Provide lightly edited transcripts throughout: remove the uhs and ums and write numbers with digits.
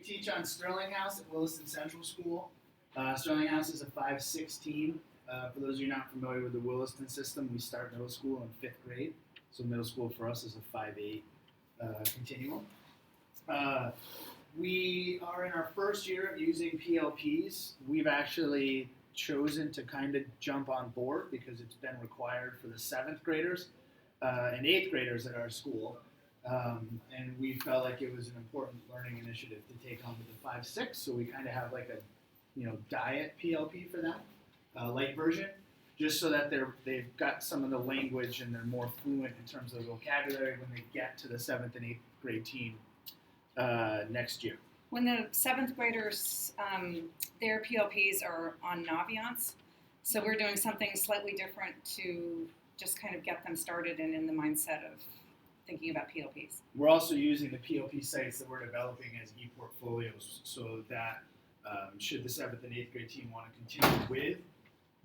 teach on Sterling House at Williston Central School. Sterling House is a 5-6 team. For those of you not familiar with the Williston system, we start middle school in 5th grade. So middle school for us is a 5-8 continuum. We are in our first year of using PLPs. We've actually chosen to kind of jump on board because it's been required for the 7th graders and 8th graders at our school. And we felt like it was an important learning initiative to take on with the 5-6. So we kind of have like a diet PLP for that, light version, just so that they've got some of the language and they're more fluent in terms of vocabulary when they get to the 7th and 8th grade team next year. When the 7th graders, their PLPs are on Naviance, so we're doing something slightly different to just kind of get them started and in the mindset of thinking about PLPs. We're also using the PLP sites that we're developing as e-portfolios so that should the 7th and 8th grade team want to continue with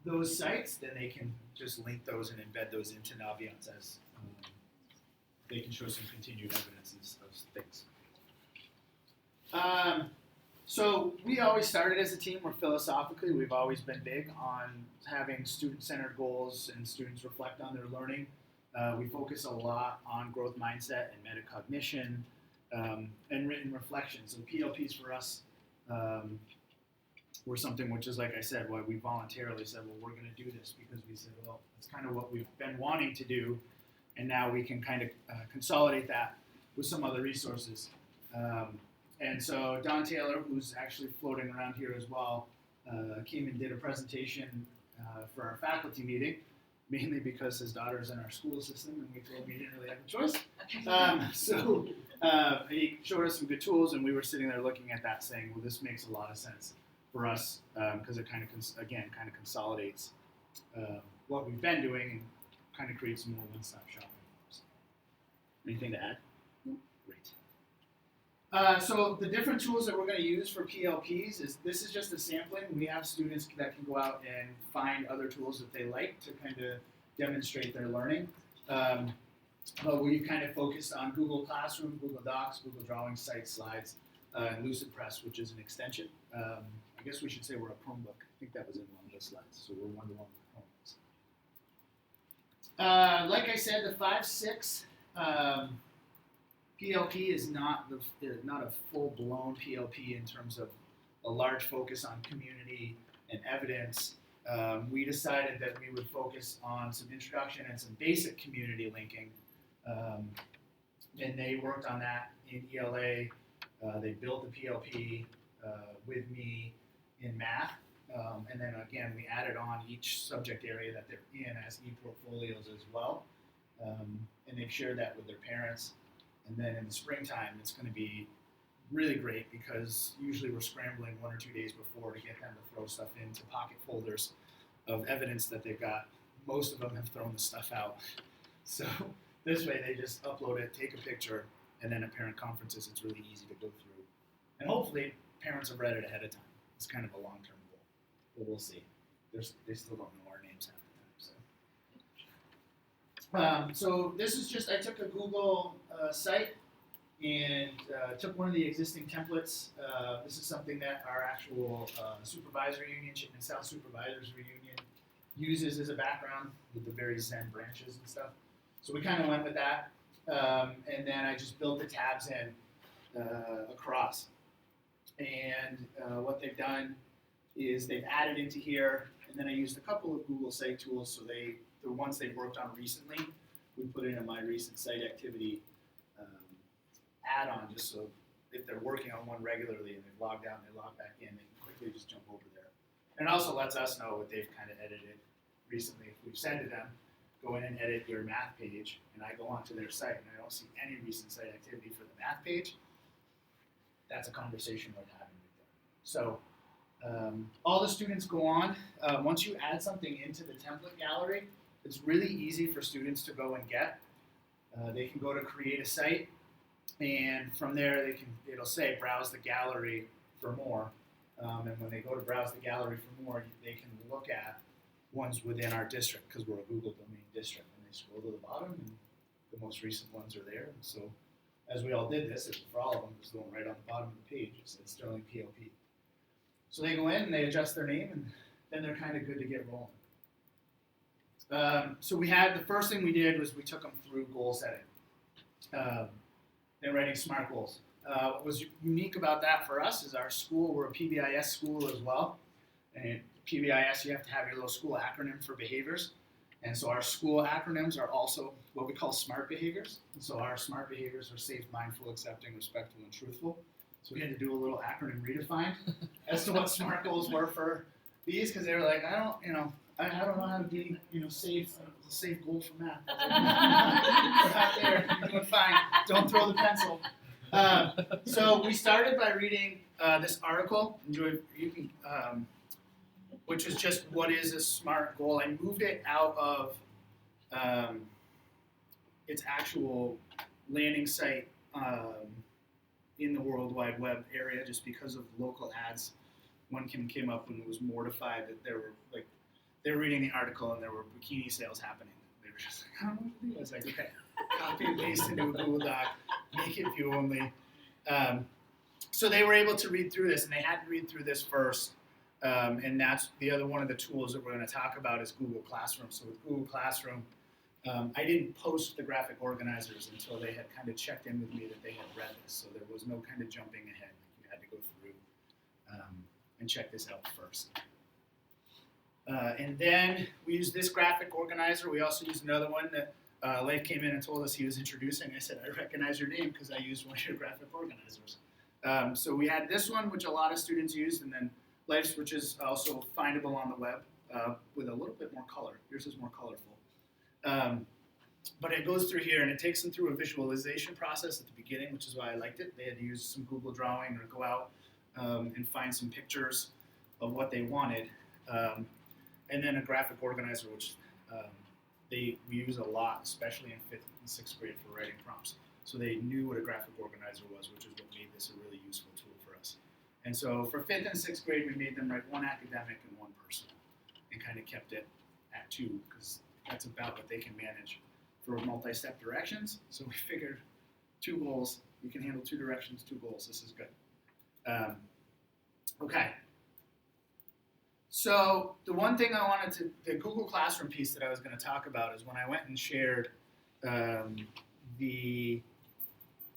those sites, then they can just link those and embed those into Naviance as they can show some continued evidence of things. So we always started as a team where philosophically we've always been big on having student-centered goals and students reflect on their learning. We focus a lot on growth mindset and metacognition and written reflection. So PLPs for us were something which is, like I said, why we voluntarily said, well, we're going to do this because we said, well, it's kind of what we've been wanting to do, and now we can kind of consolidate that with some other resources. And so Don Taylor, who's actually floating around here as well, came and did a presentation for our faculty meeting, mainly because his daughter's in our school system and we told him he didn't really have a choice. So he showed us some good tools, and we were sitting there looking at that saying, well, this makes a lot of sense for us because it kind of consolidates what we've been doing and kind of creates some more one-stop shopping. Anything to add? Great. So the different tools that we're going to use for PLPs this is just a sampling. We have students that can go out and find other tools that they like to kind of demonstrate their learning. But we've kind of focused on Google Classroom, Google Docs, Google Drawing, Site, Slides, and LucidPress, which is an extension. I guess we should say we're a Chromebook. I think that was in one of the slides, so we're one-to-one with Chromebooks. Like I said, the 5-6 PLP is not a full-blown PLP in terms of a large focus on community and evidence. We decided that we would focus on some introduction and some basic community linking, and they worked on that in ELA. They built the PLP with me in math, and then again we added on each subject area that they're in as e-portfolios as well, and they've shared that with their parents. And then in the springtime, it's going to be really great because usually we're scrambling 1 or 2 days before to get them to throw stuff into pocket folders of evidence that they've got. Most of them have thrown the stuff out. So this way they just upload it, take a picture, and then at parent conferences it's really easy to go through. And hopefully parents have read it ahead of time. It's kind of a long-term goal, but we'll see. They still don't know our names half the time. So this is just, I took a Google site and took one of the existing templates. This is something that our actual supervisory union, Chittenden South Supervisors Reunion, uses as a background with the various Zen branches and stuff. So we kind of went with that. And then I just built the tabs in across. And what they've done is they've added into here, and then I used a couple of Google Site tools. So the ones they've worked on recently, we put in a My Recent Site Activity add-on, just so if they're working on one regularly and they've logged out and they log back in, they can quickly just jump over there. And it also lets us know what they've kind of edited recently. If we've said to them, go in and edit your math page, and I go onto their site and I don't see any recent site activity for the math page, that's a conversation worth having with them. So all the students go on. Once you add something into the template gallery, it's really easy for students to go and get. They can go to create a site, and from there it'll say browse the gallery for more. And when they go to browse the gallery for more, they can look at ones within our district because we're a Google domain district. And they scroll to the bottom, and the most recent ones are there. And so as we all did this, for all of them, there's the one right on the bottom of the page. It said Sterling PLP. So they go in and they adjust their name, and then they're kind of good to get rolling. So the first thing we did was we took them through goal setting. They're writing SMART goals. What was unique about that for us is our school, we're a PBIS school as well. And PBIS, you have to have your little school acronym for behaviors. And so our school acronyms are also what we call SMART behaviors. And so our SMART behaviors are safe, mindful, accepting, respectful, and truthful. So we had to do a little acronym redefine as to what SMART goals were for these, because they were like, I don't know how to be, safe. It's a safe goal for math. We're out there, you're doing fine. Don't throw the pencil. So we started by reading this article. Which is just what is a SMART goal. I moved it out of its actual landing site in the World Wide Web area, just because of local ads. One came up and was mortified that they were reading the article and there were bikini sales happening. They were just like, I don't know what to do. I was like, okay, copy and paste into a Google Doc, make it view only. So they were able to read through this, and they had to read through this first. And that's the other one of the tools that we're going to talk about is Google Classroom. So with Google Classroom, I didn't post the graphic organizers until they had kind of checked in with me that they had read this. So there was no kind of jumping ahead. You had to go through and check this out first. And then we used this graphic organizer. We also used another one that Leif came in and told us he was introducing. I said, I recognize your name because I used one of your graphic organizers. So we had this one, which a lot of students used, and then Leif's, which is also findable on the web with a little bit more color. Yours is more colorful. But it goes through here, and it takes them through a visualization process at the beginning, which is why I liked it. They had to use some Google Drawing or go out and find some pictures of what they wanted. And then a graphic organizer, which we use a lot, especially in 5th and 6th grade for writing prompts. So they knew what a graphic organizer was, which is what made this a really useful tool for us. And so for 5th and 6th grade, we made them write one academic and one personal, and kind of kept it at 2, because that's about what they can manage for multi-step directions. So we figured 2 goals, we can handle 2 directions, 2 goals. This is good. Okay. So the one thing the Google Classroom piece that I was going to talk about is when I went and shared the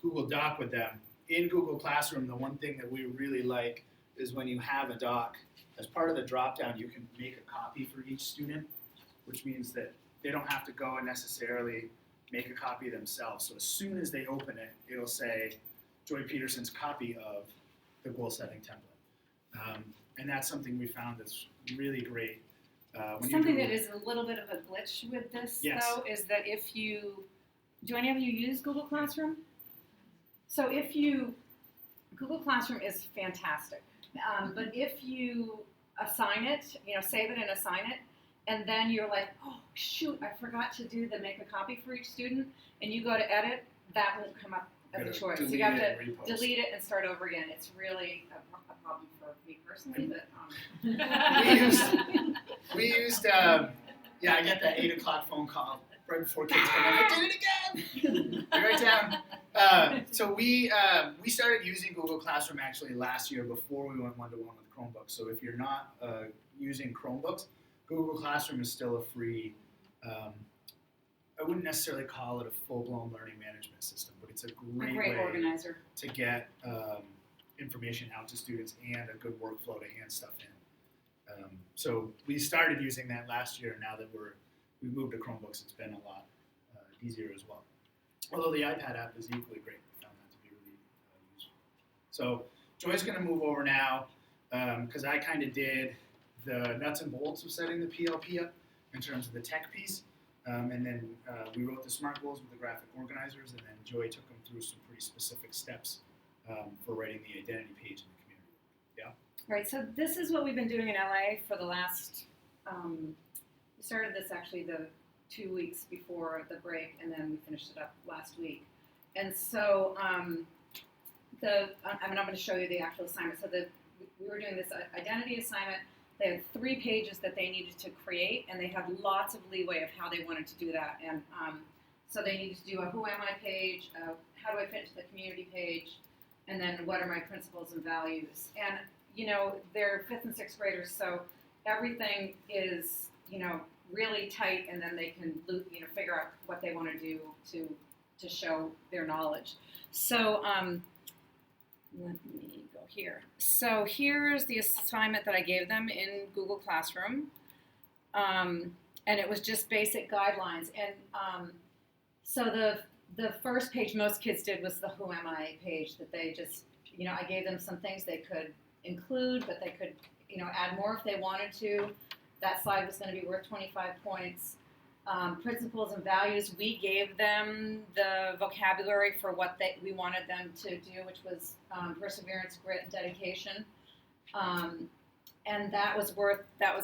Google Doc with them. In Google Classroom, the one thing that we really like is when you have a doc, as part of the dropdown, you can make a copy for each student, which means that they don't have to go and necessarily make a copy themselves. So as soon as they open it, it'll say Joy Peterson's copy of the goal setting template. And that's something we found that's really great. Something that is a little bit of a glitch with this, yes, though, is that do any of you use Google Classroom? So Google Classroom is fantastic, but if you assign it, save it and assign it, and then you're like, oh shoot, I forgot to do the make a copy for each student, and you go to edit, that won't come up as a choice. You have to delete it and start over again. It's really a problem for me personally, but we used I get that 8 o'clock phone call right before kids come in. I did it again. Right down. So we started using Google Classroom actually last year before we went one-to-one with Chromebooks. So if you're not using Chromebooks, Google Classroom is still a free. I wouldn't necessarily call it a full-blown learning management system, but it's a great way organizer to get information out to students and a good workflow to hand stuff in. So we started using that last year. Now that we moved to Chromebooks, it's been a lot easier as well. Although the iPad app is equally great. We found that to be really useful. So Joy's going to move over now because I kind of did the nuts and bolts of setting the PLP up in terms of the tech piece. And then we wrote the SMART goals with the graphic organizers, and then Joy took them through some pretty specific steps for writing the identity page in the community. Yeah? Right, so this is what we've been doing in LA for the last, we started this actually the 2 weeks before the break, and then we finished it up last week. And so I'm going to show you the actual assignment. So we were doing this identity assignment. They had 3 pages that they needed to create, and they had lots of leeway of how they wanted to do that. And So they needed to do a who am I page, how do I fit into the community page, and then what are my principles and values. And, they're 5th and 6th graders, so everything is, really tight, and then they can, figure out what they want to do to show their knowledge. So let me go here. So here's the assignment that I gave them in Google Classroom. And it was just basic guidelines. And so the first page most kids did was the who am I page that they just, I gave them some things they could include, but they could, add more if they wanted to. That slide was going to be worth 25 points. Principles and values, we gave them the vocabulary for what we wanted them to do, which was perseverance, grit, and dedication. And that was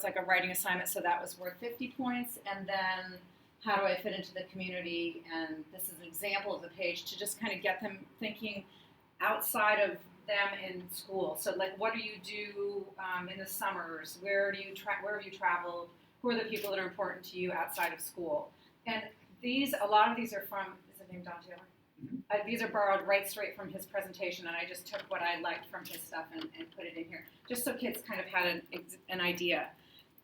like a writing assignment, so that was worth 50 points. And then how do I fit into the community? And this is an example of the page to just kind of get them thinking outside of them in school. So like, what do you do in the summers? Where have you traveled? Who are the people that are important to you outside of school? And a lot of these are from, is his name Don Taylor? Mm-hmm. These are borrowed right straight from his presentation, and I just took what I liked from his stuff and put it in here, just so kids kind of had an idea.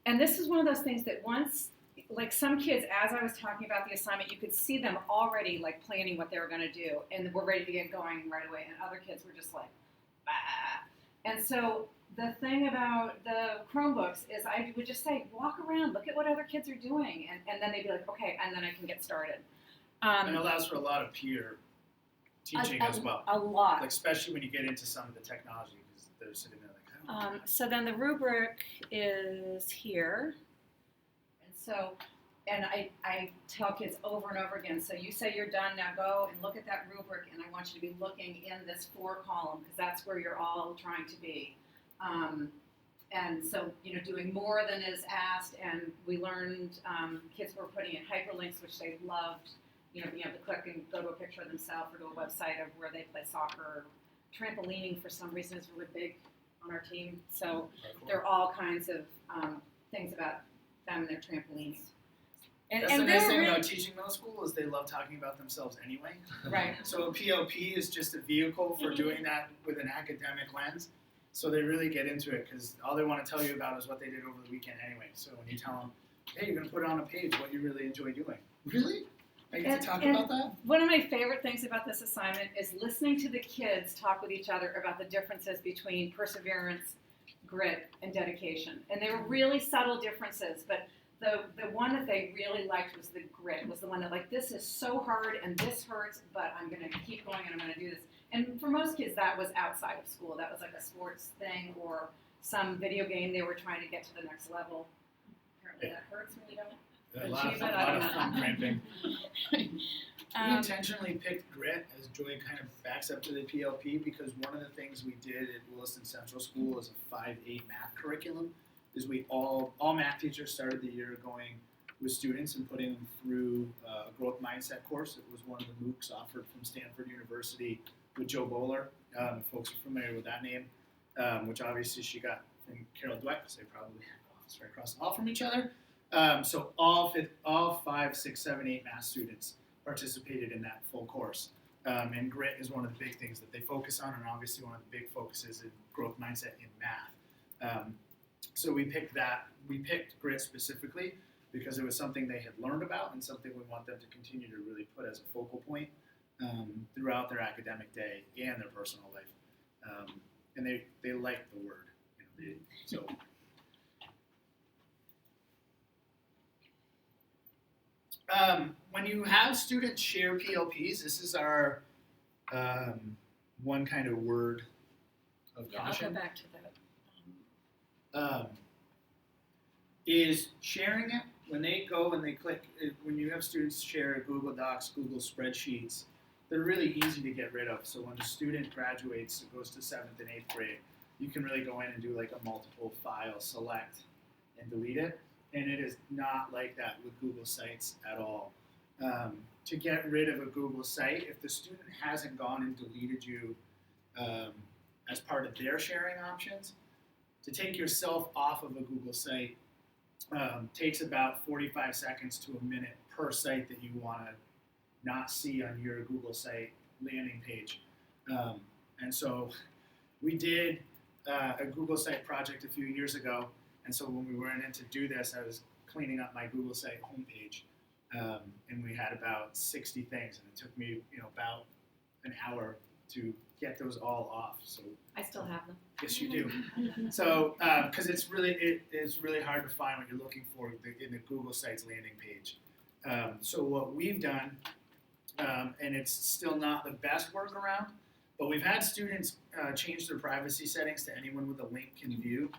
And this is one of those things that once, like some kids, as I was talking about the assignment, you could see them already like planning what they were going to do, and we're ready to get going right away, and other kids were just like, bah. And so the thing about the Chromebooks is I would just say, walk around, look at what other kids are doing, and then they'd be like, okay, and then I can get started. And it allows for a lot of peer teaching as well. A lot. Like, especially when you get into some of the technology, because they're sitting there like, I don't know. So then the rubric is here. And so, and I tell kids over and over again, so you say you're done, now go and look at that rubric, and I want you to be looking in this 4 column, because that's where you're all trying to be. And so, doing more than is asked, and we learned, kids were putting in hyperlinks, which they loved, being able to click and go to a picture of themselves or to a website of where they play soccer. Trampolining, for some reason, is really big on our team. So there are all kinds of things about them and their trampolines. That's the nice thing about teaching middle school is they love talking about themselves anyway. Right. So a PLP is just a vehicle for doing that with an academic lens. So they really get into it because all they want to tell you about is what they did over the weekend anyway. So when you tell them, hey, you're going to put on a page what you really enjoy doing. Really? I get to talk about that? One of my favorite things about this assignment is listening to the kids talk with each other about the differences between perseverance, grit, and dedication. And they were really subtle differences, but the one that they really liked was the grit, was the one that like, this is so hard and this hurts, but I'm going to keep going and I'm going to do this. And for most kids, that was outside of school. That was like a sports thing or some video game they were trying to get to the next level. Apparently that hurts when you don't. A lot of fun cramping. We intentionally picked grit, as Joy kind of backs up to the PLP, because one of the things we did at Williston Central School as a 5-8 math curriculum is we all math teachers started the year going with students and putting them through a growth mindset course. It was one of the MOOCs offered from Stanford University with Joe Bowler. Folks are familiar with that name, which obviously she got from Carol Dweck, because they probably had an office right across the hall from each other. So all 5, 6, 7, 8 math students participated in that full course. And grit is one of the big things that they focus on, and obviously one of the big focuses in growth mindset in math. So we picked grit specifically because it was something they had learned about and something we want them to continue to really put as a focal point throughout their academic day and their personal life. And they like the word. So. When you have students share PLPs, this is our one kind of word of caution. I'll go back to that. Is sharing it when they go and they click. When you have students share Google Docs, Google Spreadsheets, they're really easy to get rid of. So when a student graduates, goes to 7th and 8th grade, you can really go in and do like a multiple file select and delete it. And it is not like that with Google Sites at all. To get rid of a Google site, if the student hasn't gone and deleted you as part of their sharing options, to take yourself off of a Google site takes about 45 seconds to a minute per site that you want to not see on your Google site landing page. And so we did a Google site project a few years ago, and so when we went in to do this, I was cleaning up my Google site homepage, and we had about 60 things, and it took me, about an hour to get those all off. So I still have them. yes, you do. So because it's really hard to find what you're looking for in the Google Sites landing page. So what we've done, and it's still not the best workaround, but we've had students change their privacy settings to anyone with a link can view.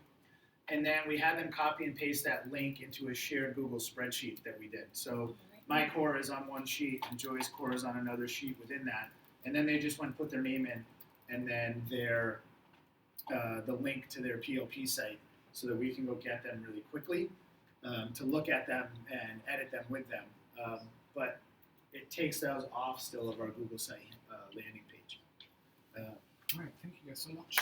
And then we had them copy and paste that link into a shared Google spreadsheet that we did. So my core is on one sheet and Joy's core is on another sheet within that. And then they just went and put their name in and then their the link to their PLP site so that we can go get them really quickly to look at them and edit them with them. But it takes those off still of our Google site landing page. All right, thank you guys so much.